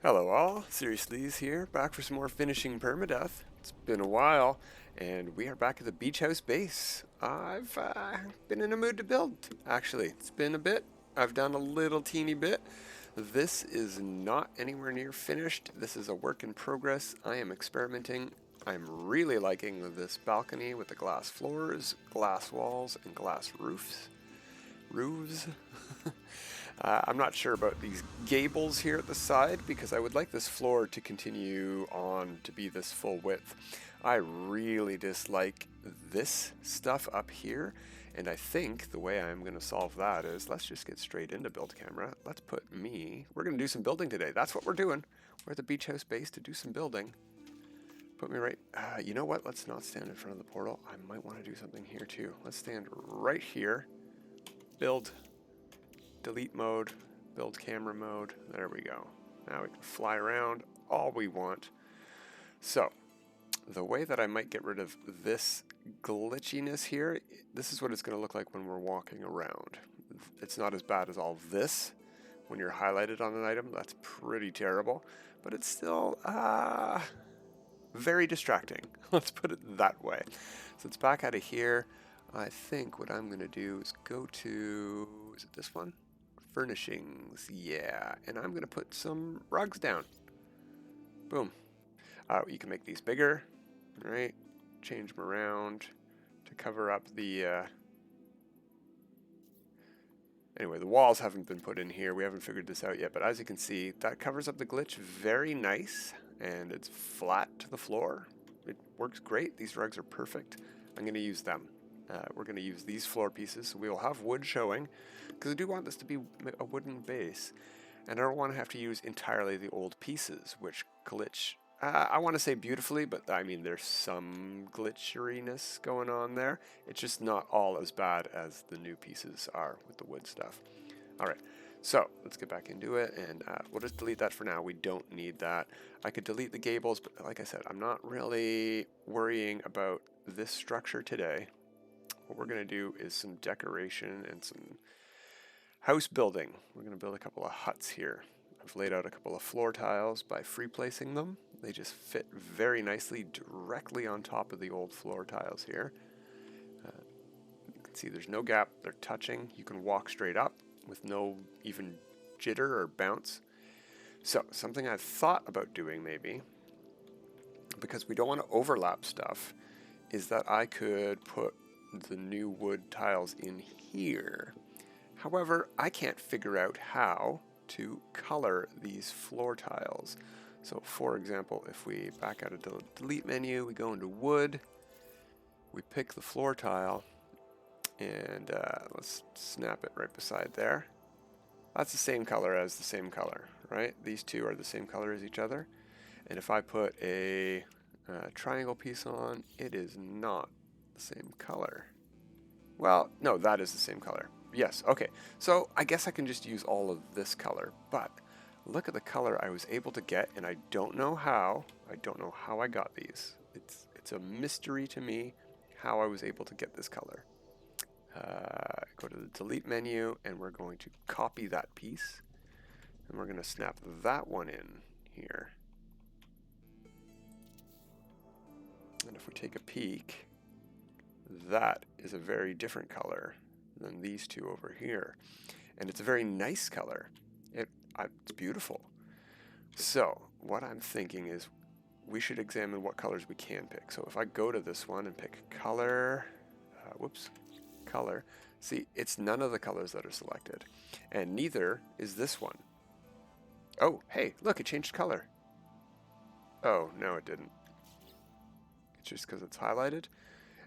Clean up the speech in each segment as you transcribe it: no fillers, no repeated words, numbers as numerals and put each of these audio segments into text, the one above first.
Hello all, Seriously's here, back for some more Finishing Permadeath. It's been a while, and we are back at the Beach House base. I've been in a mood to build, actually. It's been a bit. I've done a little teeny bit. This is not anywhere near finished. This is a work in progress. I am experimenting. I'm really liking this balcony with the glass floors, glass walls, and glass roofs. I'm not sure about these gables here at the side because I would like this floor to continue on to be this full width. I really dislike this stuff up here, and I think the way I'm going to solve that is let's just get straight into build camera. Let's put we're going to do some building today. That's what we're doing. We're at the beach house base to do some building. Put me right, you know what? Let's not stand in front of the portal. I might want to do something here too. Let's stand right here. Build. Delete mode, build camera mode. There we go. Now we can fly around all we want. So, the way that I might get rid of this glitchiness here, this is what it's going to look like when we're walking around. It's not as bad as all this when you're highlighted on an item. That's pretty terrible, but it's still very distracting. Let's put it that way. So it's back out of here. I think what I'm going to do is go to, is it this one? Furnishings, yeah, and I'm going to put some rugs down. Boom. You can make these bigger, right? Change them around to cover up the... Anyway, the walls haven't been put in here. We haven't figured this out yet, but as you can see, that covers up the glitch very nice, and it's flat to the floor. It works great. These rugs are perfect. I'm going to use them. We're going to use these floor pieces, so we will have wood showing, because I do want this to be a wooden base, and I don't want to have to use entirely the old pieces, which glitch, I want to say beautifully, but I mean there's some glitcheriness going on there. It's just not all as bad as the new pieces are with the wood stuff. Alright, so let's get back into it, and we'll just delete that for now. We don't need that. I could delete the gables, but like I said, I'm not really worrying about this structure today. What we're going to do is some decoration and some house building. We're going to build a couple of huts here. I've laid out a couple of floor tiles by free placing them. They just fit very nicely directly on top of the old floor tiles here. You can see there's no gap. They're touching. You can walk straight up with no even jitter or bounce. So something I've thought about doing maybe, because we don't want to overlap stuff, is that I could put the new wood tiles in here. However, I can't figure out how to color these floor tiles. So for example, if we back out of the delete menu, we go into wood, we pick the floor tile, and let's snap it right beside there. That's the same color as the same color, right? These two are the same color as each other. And if I put a triangle piece on, it is not same color. Well, no, that is the same color. Yes, okay. So I guess I can just use all of this color, but look at the color I was able to get, and I don't know how. I don't know how I got these. It's a mystery to me how I was able to get this color. Go to the delete menu, and we're going to copy that piece, and we're going to snap that one in here. And if we take a peek, that is a very different color than these two over here. And it's a very nice color. It's beautiful. So what I'm thinking is we should examine what colors we can pick. So if I go to this one and pick color, color, see, it's none of the colors that are selected. And neither is this one. Oh, hey, look, it changed color. Oh, no, it didn't. It's just because it's highlighted.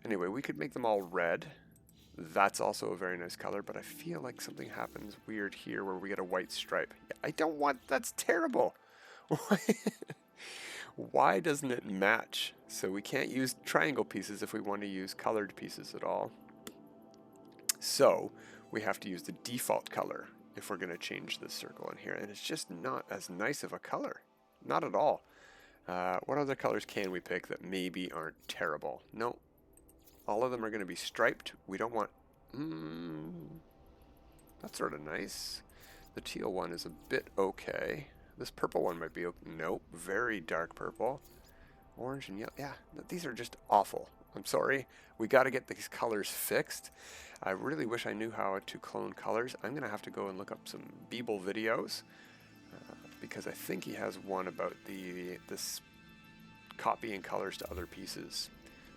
Anyway, we could make them all red. That's also a very nice color, but I feel like something happens weird here where we get a white stripe. I don't want, that's terrible. Why doesn't it match? So we can't use triangle pieces if we want to use colored pieces at all. So we have to use the default color if we're going to change this circle in here. And it's just not as nice of a color. Not at all. What other colors can we pick that maybe aren't terrible? No. All of them are going to be striped. We don't want... that's sort of nice. The teal one is a bit okay. This purple one might be okay. Nope, very dark purple. Orange and yellow. Yeah, these are just awful. I'm sorry. We got to get these colors fixed. I really wish I knew how to clone colors. I'm going to have to go and look up some Beeble videos because I think he has one about this copying colors to other pieces.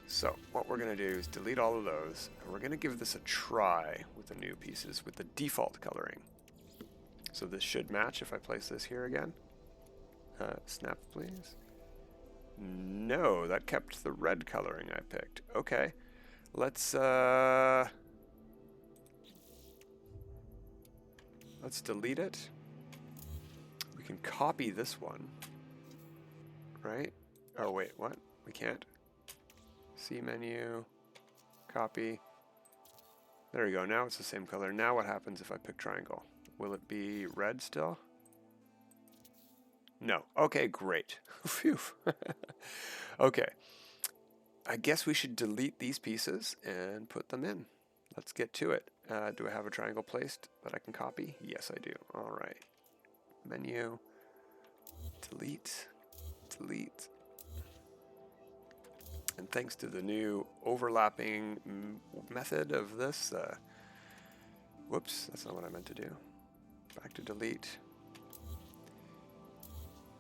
So what we're going to do is delete all of those, and we're going to give this a try with the new pieces with the default coloring. So this should match if I place this here again. Snap, please. No, that kept the red coloring I picked. Okay, let's delete it. We can copy this one, right? Oh wait, what? We can't. C menu, copy. There we go, now it's the same color. Now what happens if I pick triangle? Will it be red still? No. Okay, great. Phew. Okay. I guess we should delete these pieces and put them in. Let's get to it. Do I have a triangle placed that I can copy? Yes, I do. All right. Menu. Delete. Delete. And thanks to the new overlapping method of this, whoops, that's not what I meant to do. Back to delete.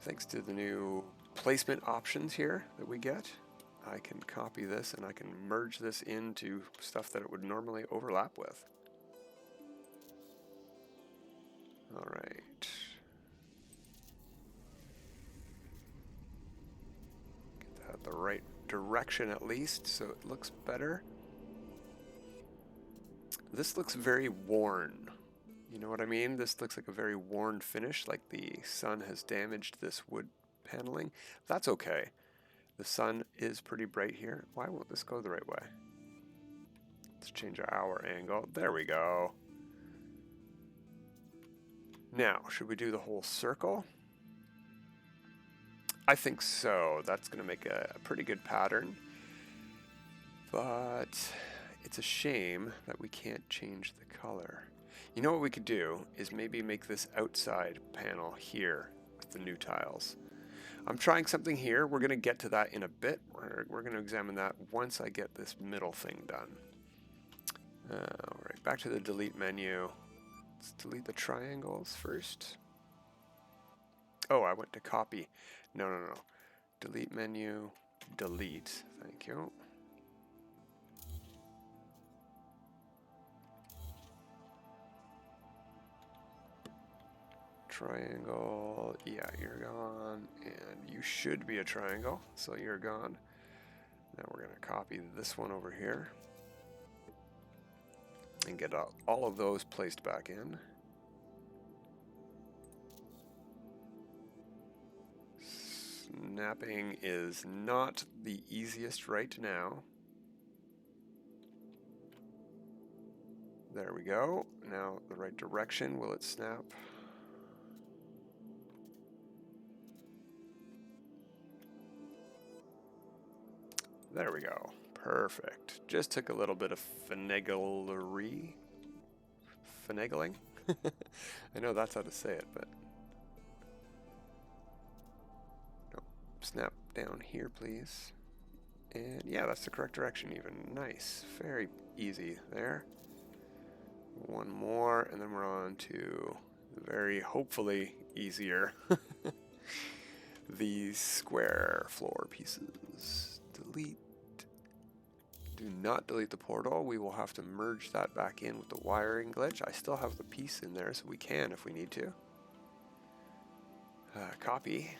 Thanks to the new placement options here that we get, I can copy this and I can merge this into stuff that it would normally overlap with. All right. Get that the right direction at least so it looks better. This looks very worn. You know what I mean? This looks like a very worn finish, like the sun has damaged this wood paneling. That's okay. The sun is pretty bright here. Why won't this go the right way? Let's change our angle. There we go. Now, should we do the whole circle? I think so. That's going to make a pretty good pattern. But it's a shame that we can't change the color. You know what we could do is maybe make this outside panel here with the new tiles. I'm trying something here. We're going to get to that in a bit. We're going to examine that once I get this middle thing done. All right, back to the delete menu. Let's delete the triangles first. Oh, I went to copy. No. Delete menu, delete. Thank you. Triangle, yeah, you're gone, and you should be a triangle, so you're gone. Now we're going to copy this one over here and get all of those placed back in. Snapping is not the easiest right now. There we go. Now the right direction, will it snap? There we go. Perfect. Just took a little bit of finagling. I know that's how to say it, but no. Snap down here, please. And yeah, that's the correct direction even. Nice. Very easy there. One more, and then we're on to the very, hopefully, easier these square floor pieces. Delete. Do not delete the portal. We will have to merge that back in with the wiring glitch. I still have the piece in there, so we can if we need to. Copy.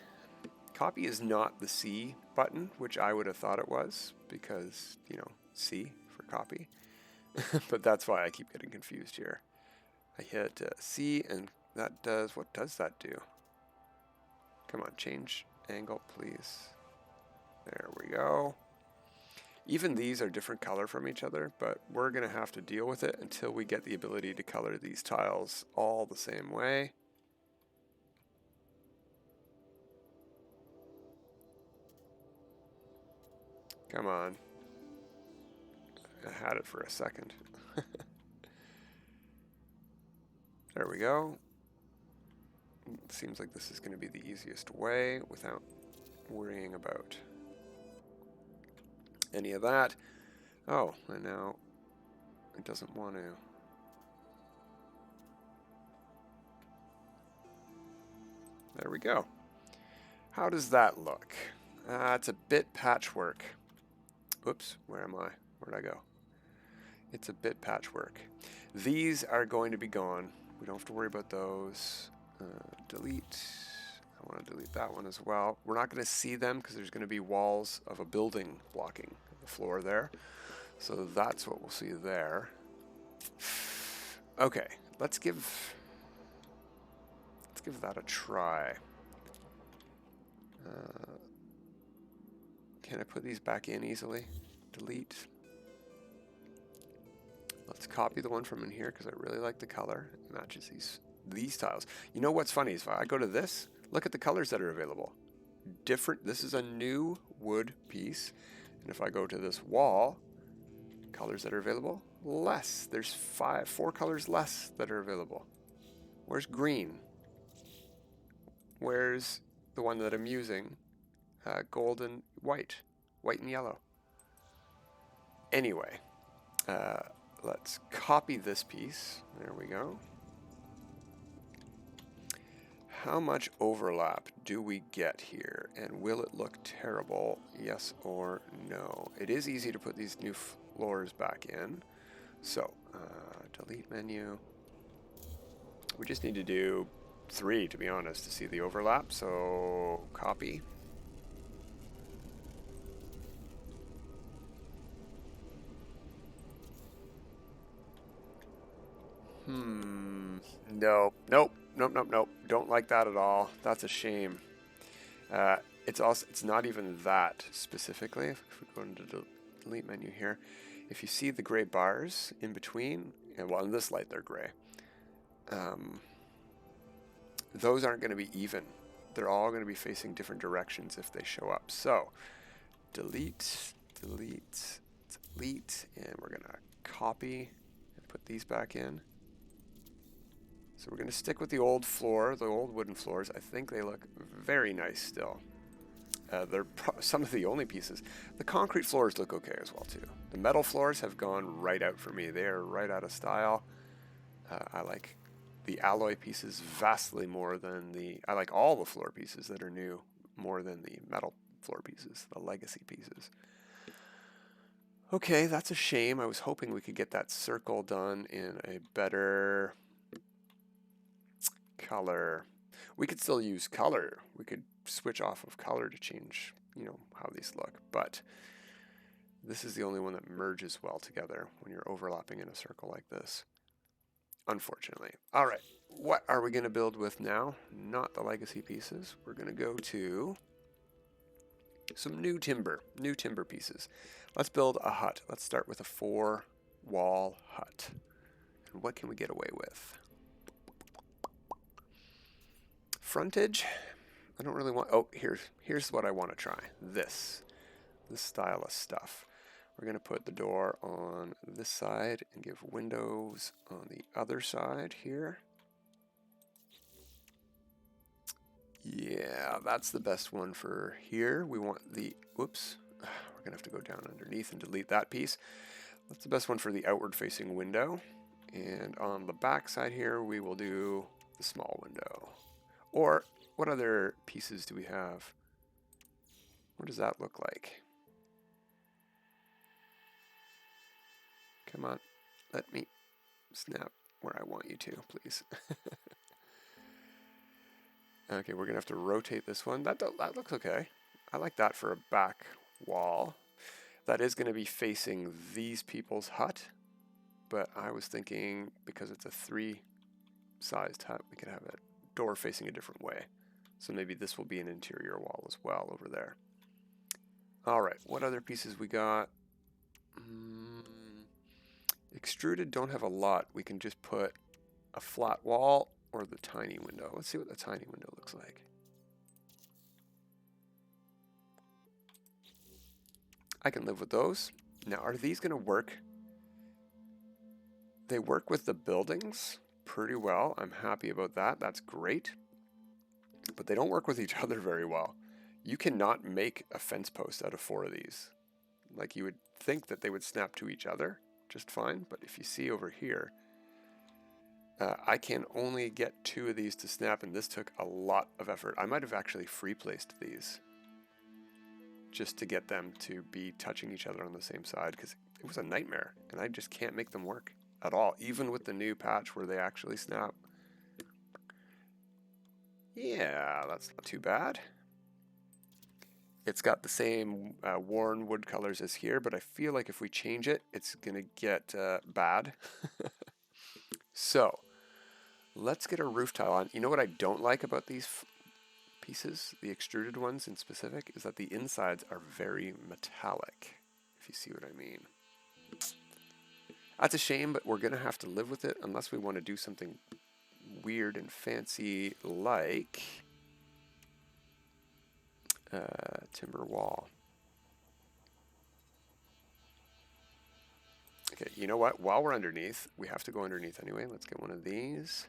Copy is not the C button, which I would have thought it was, because, you know, C for copy. But that's why I keep getting confused here. I hit C, and that does, what does that do? Come on, change angle, please. There we go. Even these are different color from each other, but we're going to have to deal with it until we get the ability to color these tiles all the same way. Come on. I had it for a second. There we go. Seems like this is going to be the easiest way without worrying about any of that. Oh, and now it doesn't want to. There we go. How does that look? It's a bit patchwork. Oops, where am I? Where'd I go? It's a bit patchwork. These are going to be gone. We don't have to worry about those. Delete. I want to delete that one as well. We're not going to see them because there's going to be walls of a building blocking the floor there. So that's what we'll see there. Okay, let's give that a try. Can I put these back in easily? Delete. Let's copy the one from in here because I really like the color. It matches these tiles. You know what's funny is if I go to this, look at the colors that are available. Different. This is a new wood piece. And if I go to this wall, colors that are available, less. There's 4 colors less that are available. Where's green? Where's the one that I'm using? Gold and white. White and yellow. Anyway, let's copy this piece. There we go. How much overlap do we get here? And will it look terrible? Yes or no? It is easy to put these new floors back in. So, delete menu. We just need to do 3, to be honest, to see the overlap. So, copy. Nope. Don't like that at all. That's a shame. It's not even that specifically. If we go into the delete menu here, if you see the gray bars in between, and well, in this light they're gray. Those aren't going to be even. They're all going to be facing different directions if they show up. So, delete, delete, delete, and we're going to copy and put these back in. So we're going to stick with the old floor, the old wooden floors. I think they look very nice still. They're some of the only pieces. The concrete floors look okay as well too. The metal floors have gone right out for me. They are right out of style. I like the alloy pieces vastly more than I like all the floor pieces that are new more than the metal floor pieces, the legacy pieces. Okay, that's a shame. I was hoping we could get that circle done in a better color. We could still use color. We could switch off of color to change, how these look. But this is the only one that merges well together when you're overlapping in a circle like this. Unfortunately. All right. What are we going to build with now? Not the legacy pieces. We're going to go to some new timber pieces. Let's build a hut. Let's start with a 4-wall hut. And what can we get away with? Frontage. I don't really want. Oh, here's what I want to try. This style of stuff. We're going to put the door on this side and give windows on the other side here. Yeah, that's the best one for here. We want the, whoops, we're going to have to go down underneath and delete that piece. That's the best one for the outward facing window. And on the back side here, we will do the small window. Or what other pieces do we have? What does that look like? Come on, let me snap where I want you to, please. Okay, we're gonna have to rotate this one. That looks okay. I like that for a back wall. That is gonna be facing these people's hut, but I was thinking because it's a 3-sized hut, we could have a door facing a different way. So maybe this will be an interior wall as well over there. All right, what other pieces we got? Extruded don't have a lot. We can just put a flat wall or the tiny window. Let's see what the tiny window looks like. I can live with those. Now, are these going to work? They work with the buildings pretty well. I'm happy about that. That's great. but they don't work with each other very well. You cannot make a fence post out of 4 of these. Like, you would think that they would snap to each other just fine, but if you see over here, I can only get 2 of these to snap, and this took a lot of effort. I might have actually free placed these just to get them to be touching each other on the same side, because it was a nightmare, and I just can't make them work at all, even with the new patch where they actually snap. Yeah, that's not too bad. It's got the same worn wood colors as here, but I feel like if we change it, it's going to get bad. So, let's get a roof tile on. You know what I don't like about these pieces, the extruded ones in specific, is that the insides are very metallic, if you see what I mean. That's a shame, but we're going to have to live with it unless we want to do something weird and fancy like timber wall. Okay, you know what? While we're underneath, we have to go underneath anyway. Let's get one of these.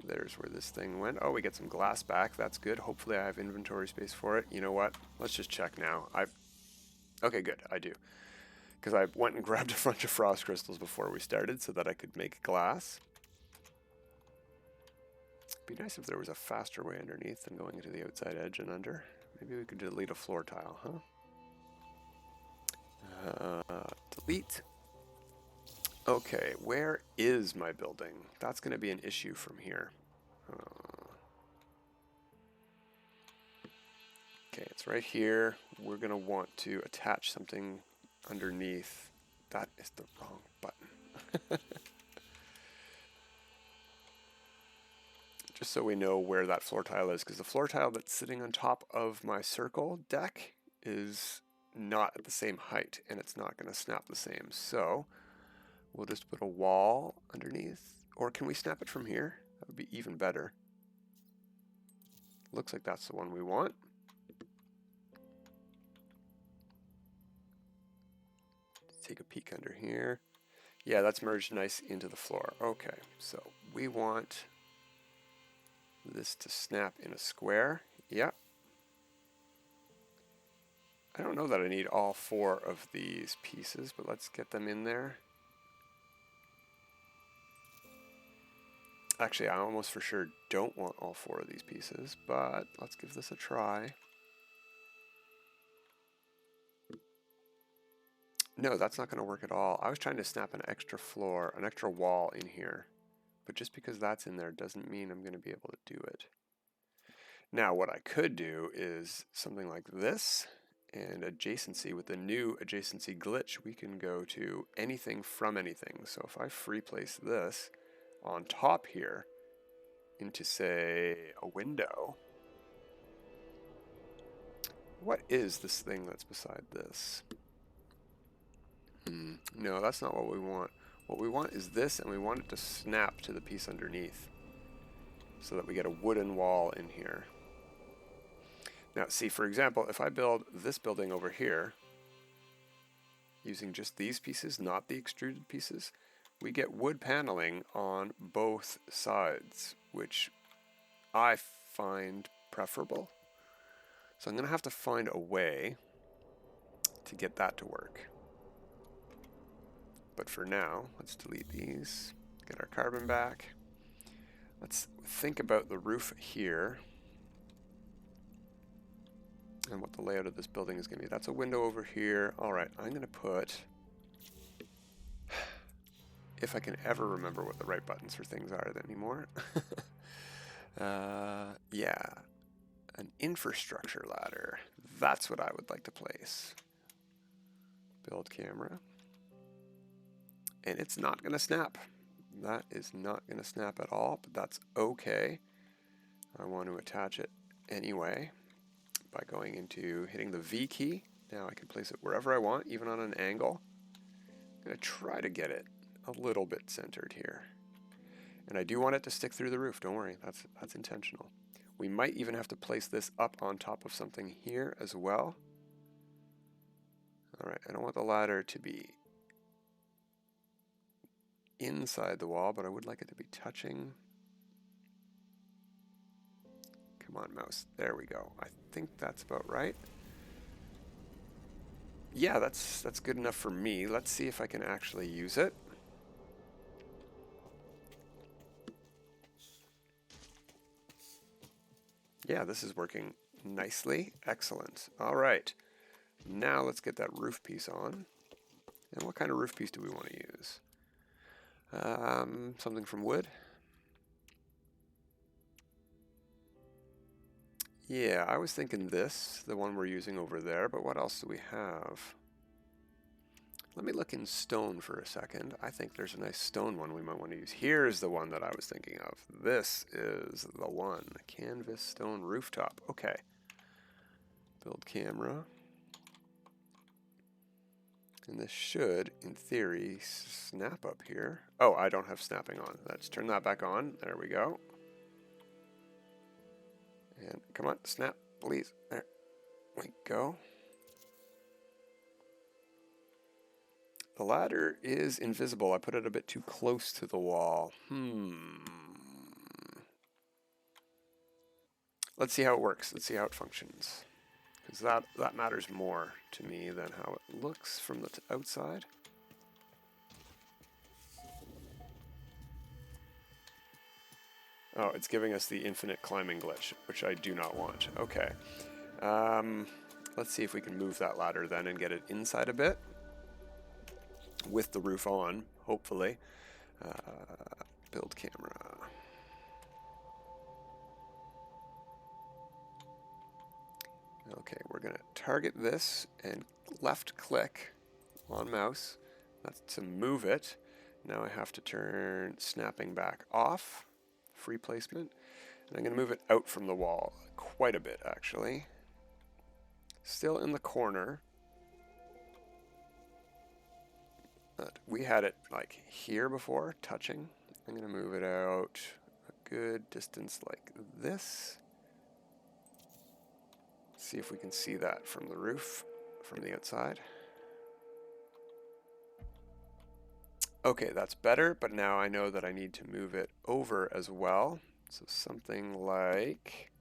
There's where this thing went. Oh, we get some glass back. That's good. Hopefully I have inventory space for it. You know what? Let's just check now. Okay, good. I do. Because I went and grabbed a bunch of frost crystals before we started so that I could make glass. It'd be nice if there was a faster way underneath than going into the outside edge and under. Maybe we could delete a floor tile, huh? Delete. Okay, where is my building? That's going to be an issue from here. Okay, it's right here. We're going to want to attach something underneath. That is the wrong button. Just so we know where that floor tile is, because the floor tile that's sitting on top of my circle deck is not at the same height, and it's not going to snap the same. So we'll just put a wall underneath. Or can we snap it from here? That would be even better. Looks like that's the one we want. Let's take a peek under here. Yeah, that's merged nice into the floor. Okay, so we want this to snap in a square. Yeah. I don't know that I need all 4 of these pieces, but let's get them in there. Actually, I almost for sure don't want all 4 of these pieces, but let's give this a try. No, that's not going to work at all. I was trying to snap an extra floor, an extra wall in here, but just because that's in there doesn't mean I'm going to be able to do it. Now, what I could do is something like this, and adjacency. With the new adjacency glitch, we can go to anything from anything. So if I free place this on top here into, say, a window, what is this thing that's beside this? No, that's not what we want. What we want is this, and we want it to snap to the piece underneath so that we get a wooden wall in here. Now, see, for example, if I build this building over here using just these pieces, not the extruded pieces, we get wood paneling on both sides, which I find preferable. So I'm going to have to find a way to get that to work. But for now, let's delete these, get our carbon back. Let's think about the roof here and what the layout of this building is going to be. That's a window over here. All right, I'm going to put, if I can ever remember what the right buttons for things are anymore. Yeah, an infrastructure ladder. That's what I would like to place. Build camera. And it's not going to snap. That is not going to snap at all, but that's okay. I want to attach it anyway by going into hitting the V key. Now I can place it wherever I want, even on an angle. I'm going to try to get it a little bit centered here. And I do want it to stick through the roof. Don't worry, that's intentional. We might even have to place this up on top of something here as well. All right, I don't want the ladder to be inside the wall, but I would like it to be touching. Come on, mouse. There we go. I think that's about right. Yeah, that's good enough for me. Let's see if I can actually use it. Yeah, this is working nicely. Excellent. All right. Now let's get that roof piece on. And what kind of roof piece do we want to use? Something from wood? Yeah, I was thinking this, the one we're using over there, but what else do we have? Let me look in stone for a second. I think there's a nice stone one we might want to use. Here's the one that I was thinking of. This is the one. Canvas stone rooftop. Okay. Build camera. And this should, in theory, snap up here. Oh, I don't have snapping on. Let's turn that back on. There we go. And come on, snap, please. There we go. The ladder is invisible. I put it a bit too close to the wall. Let's see how it works. Let's see how it functions. Because that matters more to me than how it looks from the outside. Oh, it's giving us the infinite climbing glitch, which I do not want. Okay. Let's see if we can move that ladder then and get it inside a bit. With the roof on, hopefully. Build camera. Okay, we're going to target this and left click on mouse. That's to move it. Now I have to turn snapping back off. Free placement. And I'm going to move it out from the wall quite a bit, actually. Still in the corner. But we had it like here before, touching. I'm going to move it out a good distance like this. See if we can see that from the roof, from the outside. Okay, that's better, but now I know that I need to move it over as well. So something like...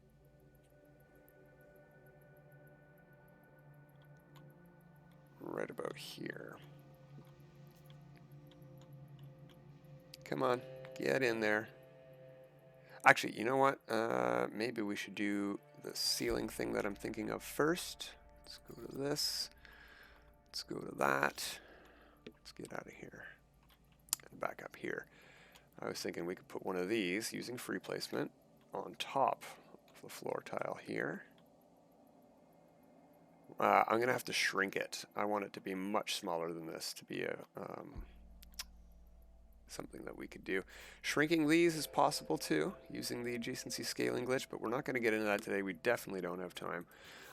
right about here. Come on, get in there. Actually, you know what? Maybe we should do the ceiling thing that I'm thinking of first. Let's go to this. Let's go to that. Let's get out of here. And back up here. I was thinking we could put one of these using free placement on top of the floor tile here. I'm going to have to shrink it. I want it to be much smaller than this to be a... something that we could do. Shrinking these is possible too, using the adjacency scaling glitch, but we're not going to get into that today. We definitely don't have time.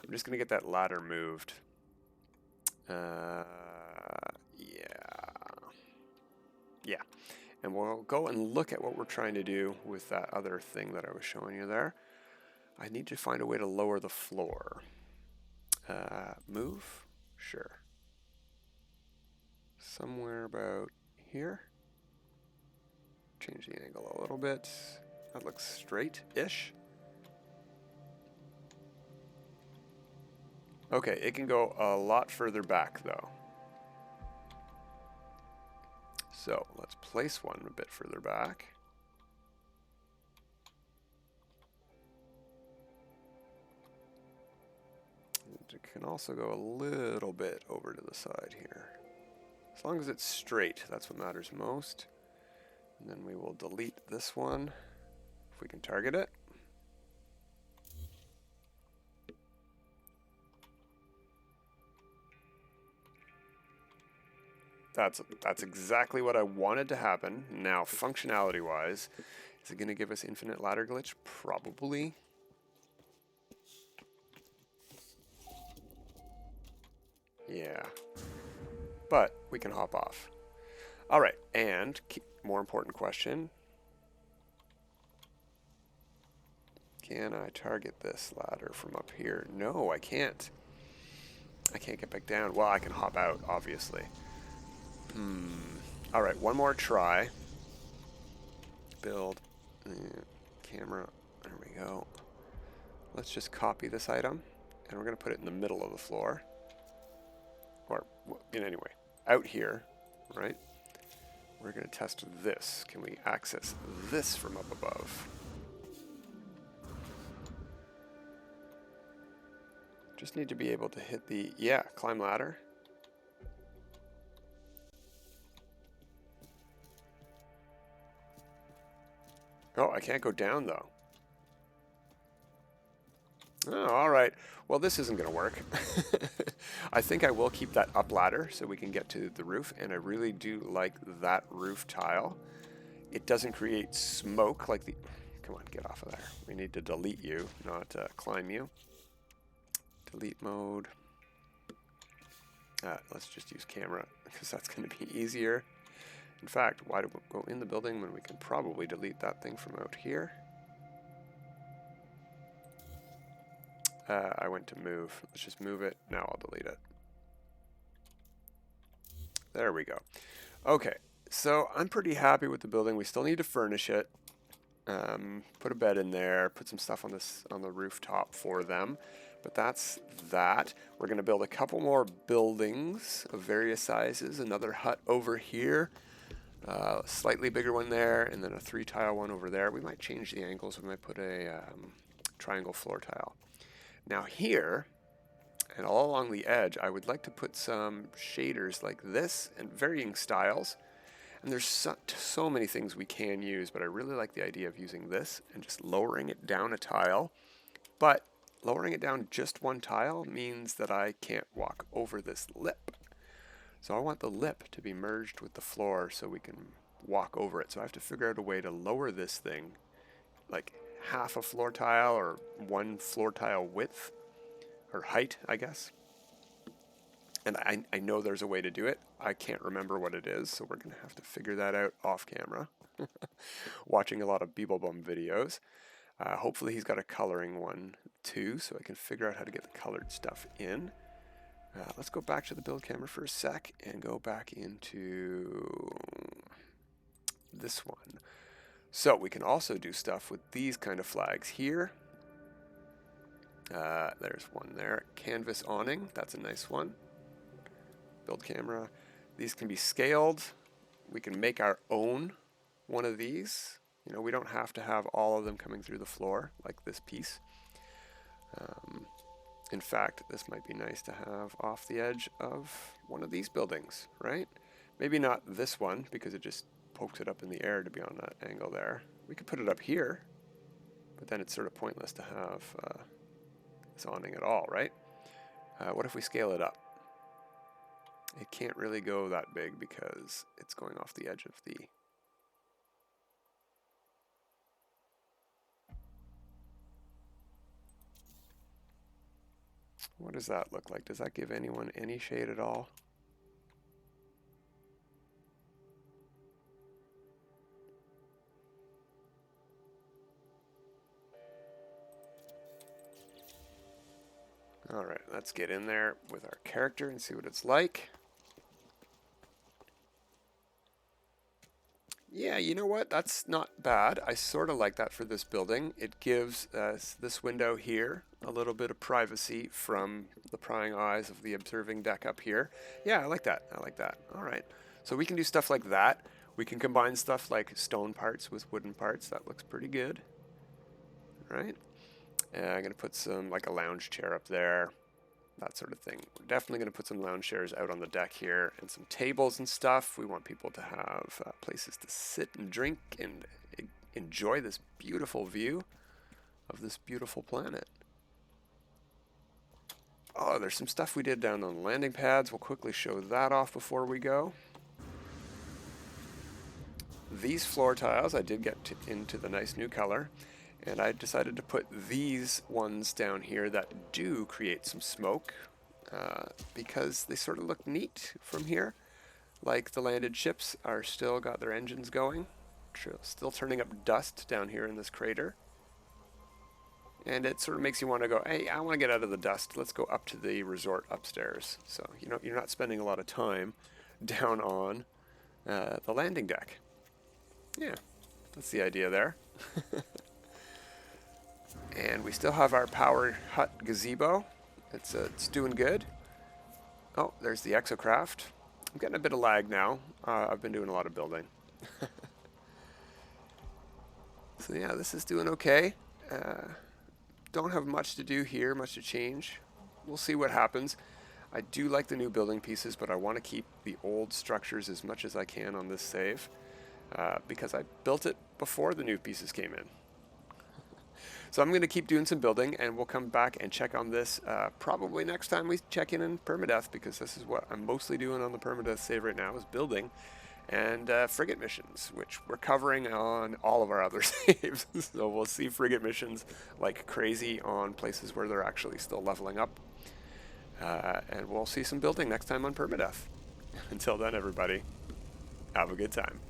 I'm just going to get that ladder moved. Yeah. And we'll go and look at what we're trying to do with that other thing that I was showing you there. I need to find a way to lower the floor. Move? Sure. Somewhere about here. Change the angle a little bit. That looks straight-ish. Okay, it can go a lot further back though. So let's place one a bit further back. It can also go a little bit over to the side here. As long as it's straight, that's what matters most. And then we will delete this one, if we can target it. That's exactly what I wanted to happen. Now, functionality-wise, is it going to give us infinite ladder glitch? Probably. Yeah. But we can hop off. All right, and more important question. Can I target this ladder from up here? No, I can't. I can't get back down. Well, I can hop out, obviously. All right, one more try. Build. Camera. There we go. Let's just copy this item, and we're going to put it in the middle of the floor. Or, anyway, out here, right? We're going to test this. Can we access this from up above? Just need to be able to hit the, yeah, climb ladder. Oh, I can't go down though. Oh, all right. Well, this isn't going to work. I think I will keep that up ladder so we can get to the roof, and I really do like that roof tile. It doesn't create smoke like the... Come on, get off of there. We need to delete you, not climb you. Delete mode. Let's just use camera because that's going to be easier. In fact, why do we go in the building when we can probably delete that thing from out here? I went to move. Let's just move it. Now I'll delete it. There we go. Okay, so I'm pretty happy with the building. We still need to furnish it. Put a bed in there. Put some stuff on the rooftop for them. But that's that. We're going to build a couple more buildings of various sizes. Another hut over here. A slightly bigger one there, and then a 3-tile one over there. We might change the angles. We might put a triangle floor tile. Now here, and all along the edge, I would like to put some shaders like this in varying styles. And there's so many things we can use, but I really like the idea of using this and just lowering it down a tile. But lowering it down just one tile means that I can't walk over this lip. So I want the lip to be merged with the floor so we can walk over it. So I have to figure out a way to lower this thing like half a floor tile or one floor tile width or height, I guess. And I know there's a way to do it. I can't remember what it is, so we're going to have to figure that out off camera. Watching a lot of Beeblebum videos. Hopefully he's got a coloring one too, so I can figure out how to get the colored stuff in. Let's go back to the build camera for a sec and go back into this one. So we can also do stuff with these kind of flags here. There's one there. Canvas awning, that's a nice one. Build camera. These can be scaled. We can make our own one of these. You know, we don't have to have all of them coming through the floor like this piece. In fact, this might be nice to have off the edge of one of these buildings, right? Maybe not this one because it just pokes it up in the air to be on that angle there. We could put it up here, but then it's sort of pointless to have this awning at all, right? What if we scale it up? It can't really go that big because it's going off the edge of the... What does that look like? Does that give anyone any shade at all? All right, let's get in there with our character and see what it's like. Yeah, you know what? That's not bad. I sort of like that for this building. It gives this window here a little bit of privacy from the prying eyes of the observing deck up here. Yeah, I like that. I like that. All right. So we can do stuff like that. We can combine stuff like stone parts with wooden parts. That looks pretty good. All right. And I'm going to put some, like a lounge chair up there. That sort of thing. We're definitely going to put some lounge chairs out on the deck here and some tables and stuff. We want people to have places to sit and drink and enjoy this beautiful view of this beautiful planet. Oh, there's some stuff we did down on the landing pads. We'll quickly show that off before we go. These floor tiles, I did get into the nice new color. And I decided to put these ones down here that do create some smoke because they sort of look neat from here. Like the landed ships are still got their engines going, still turning up dust down here in this crater. And it sort of makes you want to go, hey, I want to get out of the dust. Let's go up to the resort upstairs. So, you know, you're not spending a lot of time down on the landing deck. Yeah, that's the idea there. And we still have our power hut gazebo. It's doing good. Oh, there's the exocraft. I'm getting a bit of lag now. I've been doing a lot of building. So yeah, this is doing okay. Don't have much to do here, much to change. We'll see what happens. I do like the new building pieces, but I want to keep the old structures as much as I can on this save because I built it before the new pieces came in. So I'm going to keep doing some building, and we'll come back and check on this probably next time we check in Permadeath, because this is what I'm mostly doing on the Permadeath save right now, is building and frigate missions, which we're covering on all of our other saves. So we'll see frigate missions like crazy on places where they're actually still leveling up. And we'll see some building next time on Permadeath. Until then, everybody, have a good time.